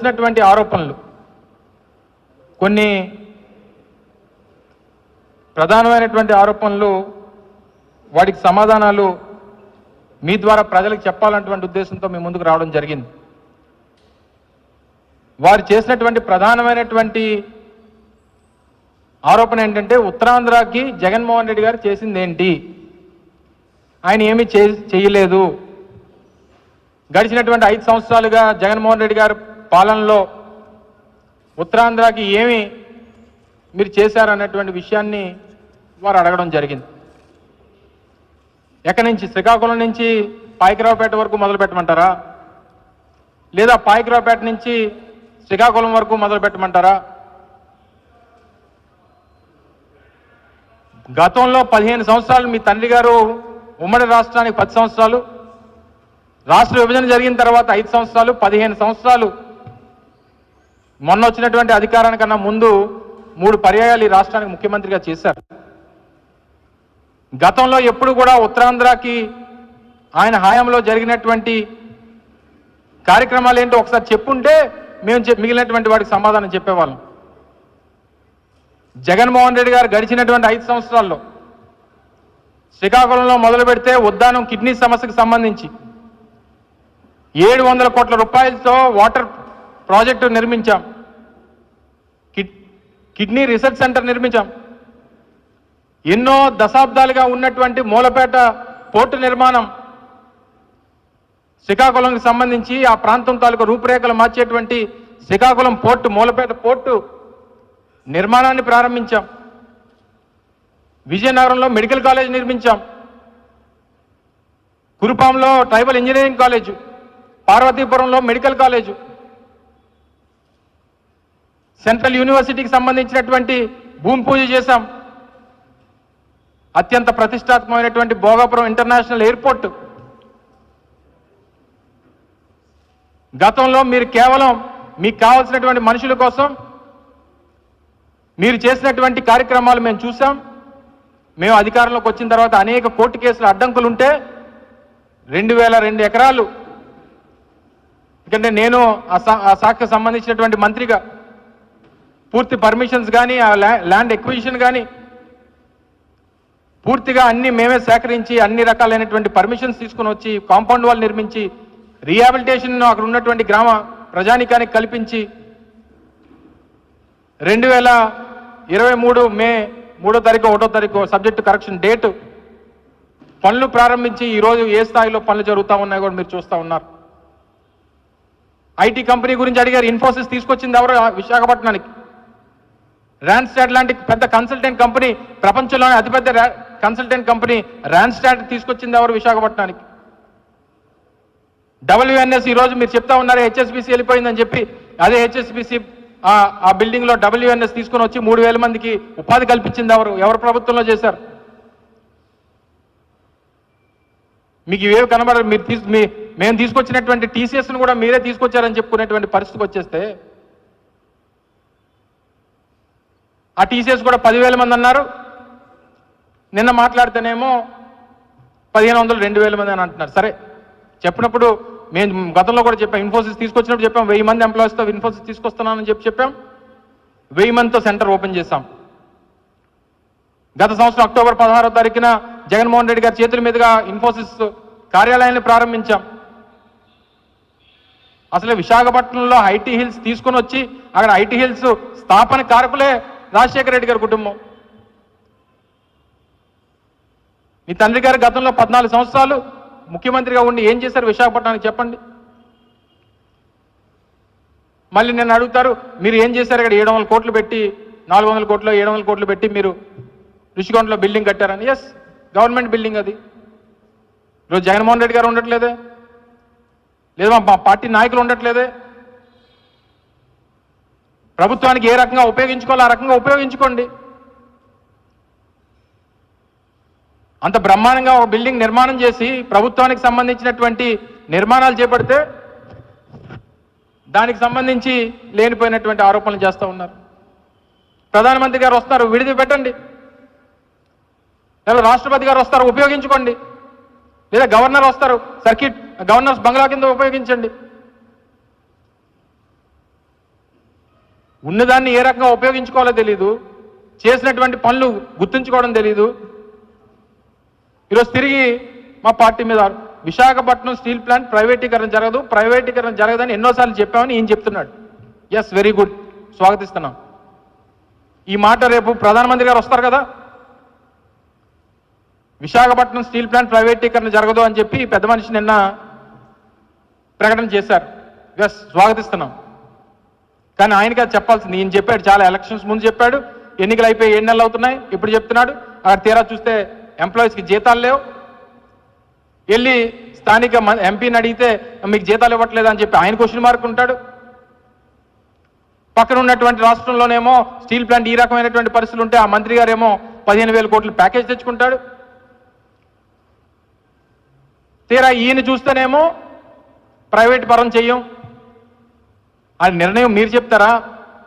చేసినటువంటి ఆరోపణలు కొన్ని ప్రధానమైనటువంటి ఆరోపణలు వాటికి సమాధానాలు మీ ద్వారా ప్రజలకు చెప్పాలన్నటువంటి ఉద్దేశంతో మీ ముందుకు రావడం జరిగింది. వారు చేసినటువంటి ప్రధానమైనటువంటి ఆరోపణ ఏంటంటే ఉత్తరాంధ్రకి జగన్మోహన్ రెడ్డి గారు చేసింది ఏంటి, ఆయన ఏమీ చేయలేదు. గడిచినటువంటి 5 సంవత్సరాలుగా జగన్మోహన్ రెడ్డి గారి పాలనలో ఉత్తరాంధ్రకి ఏమి మీరు చేశారనేటువంటి విషయాన్ని వారు అడగడం జరిగింది. ఎక్కడి నుంచి, శ్రీకాకుళం నుంచి పాయకరావుపేట వరకు మొదలు పెట్టమంటారా, లేదా పాయకరావుపేట నుంచి శ్రీకాకుళం వరకు మొదలు పెట్టమంటారా? గతంలో 15 సంవత్సరాలు మీ తండ్రి గారు ఉమ్మడి రాష్ట్రానికి 10 సంవత్సరాలు, రాష్ట్ర విభజన జరిగిన తర్వాత 5 సంవత్సరాలు, 15 సంవత్సరాలు మొన్న వచ్చినటువంటి అధికారానికన్నా ముందు 3 పర్యాయాలు ఈ రాష్ట్రానికి ముఖ్యమంత్రిగా చేశారు. గతంలో ఎప్పుడు కూడా ఉత్తరాంధ్రకి ఆయన హయాంలో జరిగినటువంటి కార్యక్రమాలు ఏంటో ఒకసారి చెప్పుంటే మేము మిగిలినటువంటి వాడికి సమాధానం చెప్పేవాళ్ళం. జగన్మోహన్ రెడ్డి గారు గడిచినటువంటి 5 సంవత్సరాల్లో శ్రీకాకుళంలో మొదలు పెడితే ఉద్దానం కిడ్నీ సమస్యకు సంబంధించి 700 కోట్ల రూపాయలతో వాటర్ ప్రాజెక్టు నిర్మించాం, కిడ్నీ రీసెర్చ్ సెంటర్ నిర్మించాం. ఎన్నో దశాబ్దాలుగా ఉన్నటువంటి మూలపేట పోర్టు నిర్మాణం, శ్రీకాకుళంకి సంబంధించి ఆ ప్రాంతం తాలూకు రూపురేఖలు మార్చేటువంటి శ్రీకాకుళం పోర్టు, మూలపేట పోర్టు నిర్మాణాన్ని ప్రారంభించాం. విజయనగరంలో మెడికల్ కాలేజ్ నిర్మించాం, కురుపాంలో ట్రైబల్ ఇంజనీరింగ్ కాలేజు, పార్వతీపురంలో మెడికల్ కాలేజు, సెంట్రల్ యూనివర్సిటీకి సంబంధించినటువంటి భూమి పూజ చేశాం. అత్యంత ప్రతిష్టాత్మకమైనటువంటి భోగాపురం ఇంటర్నేషనల్ ఎయిర్పోర్ట్. గతంలో మీరు కేవలం మీకు కావాల్సినటువంటి మనుషుల కోసం మీరు చేసినటువంటి కార్యక్రమాలు మేము చూసాం. మేము అధికారంలోకి వచ్చిన తర్వాత అనేక కోర్టు కేసులు అడ్డంకులు ఉంటే 2002 ఎకరాలు, ఎందుకంటే నేను ఆ శాఖకు సంబంధించినటువంటి మంత్రిగా పూర్తి పర్మిషన్స్ కానీ ఆ ల్యాండ్ ఎక్విజిషన్ కానీ పూర్తిగా అన్ని మేమే సేకరించి అన్ని రకాలైనటువంటి పర్మిషన్స్ తీసుకుని వచ్చి కాంపౌండ్ వాల్ నిర్మించి రీహాబిలిటేషన్ అక్కడ ఉన్నటువంటి గ్రామ ప్రజానికానికి కల్పించి 2023 మే 3వ తారీఖు 1వ తారీఖు సబ్జెక్టు కరెక్షన్ డేటు పనులు ప్రారంభించి ఈరోజు ఏ స్థాయిలో పనులు జరుగుతూ ఉన్నాయో కూడా మీరు చూస్తూ ఉన్నారు. ఐటీ కంపెనీ గురించి అడిగారు. ఇన్ఫోసిస్ తీసుకొచ్చింది ఎవరు విశాఖపట్నానికి? ర్యాన్స్టాడ్ లాంటి పెద్ద కన్సల్టెంట్ కంపెనీ, ప్రపంచంలోనే అతిపెద్ద కన్సల్టెంట్ కంపెనీ ర్యాన్స్టాడ్ తీసుకొచ్చింది ఎవరు విశాఖపట్నానికి? WNS ఈరోజు మీరు చెప్తా ఉన్నారు HSBC వెళ్ళిపోయిందని చెప్పి, అదే HSBC ఆ బిల్డింగ్ లో WNS తీసుకొని వచ్చి 3000 మందికి ఉపాధి కల్పించింది ఎవరు ప్రభుత్వంలో చేశారు? మీకు ఇవేవి కనబడరు. మేము తీసుకొచ్చినటువంటి TCS ను కూడా మీరే తీసుకొచ్చారని చెప్పుకునేటువంటి పరిస్థితికి వచ్చేస్తే, ఆ TCS కూడా 10,000 మంది అన్నారు. నిన్న మాట్లాడితేనేమో 1500, 2000 మంది అని అంటున్నారు. సరే, చెప్పినప్పుడు మేము గతంలో కూడా చెప్పాం, ఇన్ఫోసిస్ తీసుకొచ్చినప్పుడు చెప్పాం 1000 మంది ఎంప్లాయీస్తో ఇన్ఫోసిస్ తీసుకొస్తున్నానని చెప్పాం. 1000 మందితో సెంటర్ ఓపెన్ చేశాం. గత సంవత్సరం అక్టోబర్ 16వ తారీఖున జగన్మోహన్ రెడ్డి గారి చేతుల మీదుగా ఇన్ఫోసిస్ కార్యాలయాన్ని ప్రారంభించాం. అసలు విశాఖపట్నంలో ఐటీ హిల్స్ తీసుకొని వచ్చి అక్కడ ఐటీ హిల్స్ స్థాపన కారకులే రాజశేఖర రెడ్డి గారి కుటుంబం. మీ తండ్రి గారు గతంలో 14 సంవత్సరాలు ముఖ్యమంత్రిగా ఉండి ఏం చేశారు విశాఖపట్నానికి చెప్పండి. మళ్ళీ నేను అడుగుతారు, మీరు ఏం చేశారు ఇక్కడ 700 కోట్లు పెట్టి, 400 కోట్లు 700 కోట్లు పెట్టి మీరు రుషికొండలో బిల్డింగ్ కట్టారని? ఎస్, గవర్నమెంట్ బిల్డింగ్ అది. ఈరోజు జగన్మోహన్ రెడ్డి గారు ఉండట్లేదే, లేదా మా పార్టీ నాయకులు ఉండట్లేదే. ప్రభుత్వానికి ఏ రకంగా ఉపయోగించుకోవాలో ఆ రకంగా ఉపయోగించుకోండి. అంత బ్రహ్మాండంగా ఒక బిల్డింగ్ నిర్మాణం చేసి ప్రభుత్వానికి సంబంధించినటువంటి నిర్మాణాలు చేపడితే దానికి సంబంధించి లేనిపోయినటువంటి ఆరోపణలు చేస్తూ ఉన్నారు. ప్రధానమంత్రి గారు వస్తారు, విడిది పెట్టండి. లేదా రాష్ట్రపతి గారు వస్తారు, ఉపయోగించుకోండి. లేదా గవర్నర్ వస్తారు, సర్కిట్ గవర్నర్స్ బంగ్లా కింద ఉపయోగించండి. ఉన్నదాన్ని ఏ రకంగా ఉపయోగించుకోవాలో తెలీదు, చేసినటువంటి పనులు గుర్తుంచుకోవడం తెలీదు. ఈరోజు తిరిగి మా పార్టీ మీద విశాఖపట్నం స్టీల్ ప్లాంట్ ప్రైవేటీకరణ జరగదని ఎన్నోసార్లు చెప్పామని ఈయన చెప్తున్నాడు. ఎస్, వెరీ గుడ్, స్వాగతిస్తున్నాం. ఈ మాట రేపు ప్రధానమంత్రి గారు వస్తారు కదా, విశాఖపట్నం స్టీల్ ప్లాంట్ ప్రైవేటీకరణ జరగదు అని చెప్పి పెద్ద మనిషి నిన్న ప్రకటన చేశారు. ఎస్, స్వాగతిస్తున్నాం. కానీ ఆయనకి అది చెప్పాల్సింది. ఈయన చెప్పాడు, చాలా ఎలక్షన్స్ ముందు చెప్పాడు, ఎన్నికలు అయిపోయి 7 నెలలు అవుతున్నాయి, ఇప్పుడు చెప్తున్నాడు. అక్కడ తీరా చూస్తే ఎంప్లాయీస్కి జీతాలు లేవు. వెళ్ళి స్థానిక ఎంపీని అడిగితే మీకు జీతాలు ఇవ్వట్లేదు అని చెప్పి ఆయన క్వశ్చన్ మార్క్ ఉంటాడు. పక్కన ఉన్నటువంటి రాష్ట్రంలోనేమో స్టీల్ ప్లాంట్ ఈ రకమైనటువంటి పరిస్థితులు ఉంటే ఆ మంత్రి గారేమో 15,000 కోట్ల ప్యాకేజ్ తెచ్చుకుంటాడు. తీరా ఈయన చూస్తేనేమో ప్రైవేట్ పరం చెయ్యం. అది నిర్ణయం మీరు చెప్తారా,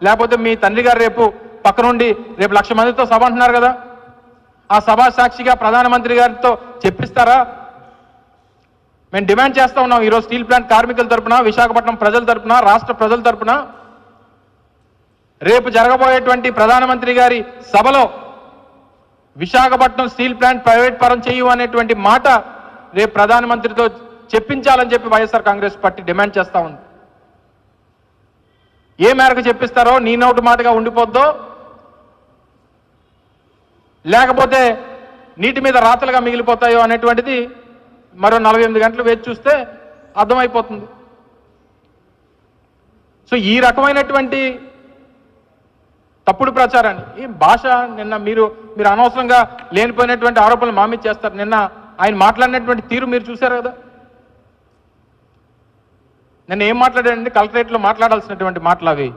లేకపోతే మీ తండ్రి గారు రేపు పక్కనుండి రేపు 1,00,000 మందితో సభ అంటున్నారు కదా, ఆ సభా సాక్షిగా ప్రధానమంత్రి గారితో చెప్పిస్తారా? మేము డిమాండ్ చేస్తా ఉన్నాం ఈరోజు స్టీల్ ప్లాంట్ కార్మికుల తరపున, విశాఖపట్నం ప్రజల తరపున, రాష్ట్ర ప్రజల తరపున రేపు జరగబోయేటువంటి ప్రధానమంత్రి గారి సభలో విశాఖపట్నం స్టీల్ ప్లాంట్ ప్రైవేట్ పరం చేయు అనేటువంటి మాట రేపు ప్రధానమంత్రితో చెప్పించాలని చెప్పి వైఎస్ఆర్ కాంగ్రెస్ పార్టీ డిమాండ్ చేస్తా ఉంది. ఏ మేరకు చెప్పిస్తారో, నీ నోటు మాటగా ఉండిపోద్దో, లేకపోతే నీటి మీద రాతలుగా మిగిలిపోతాయో అనేటువంటిది మరో 48 గంటలు వేచి చూస్తే అర్థమైపోతుంది. సో ఈ రకమైనటువంటి తప్పుడు ప్రచారాన్ని, ఈ భాష నిన్న మీరు అనవసరంగా లేనిపోయినటువంటి ఆరోపణలు మా మీద చేస్తారు. నిన్న ఆయన మాట్లాడినటువంటి తీరు మీరు చూశారు కదా. నిన్న ఏం మాట్లాడాడండి? కలెక్టరేట్లో మాట్లాడాల్సినటువంటి మాటలు అవి.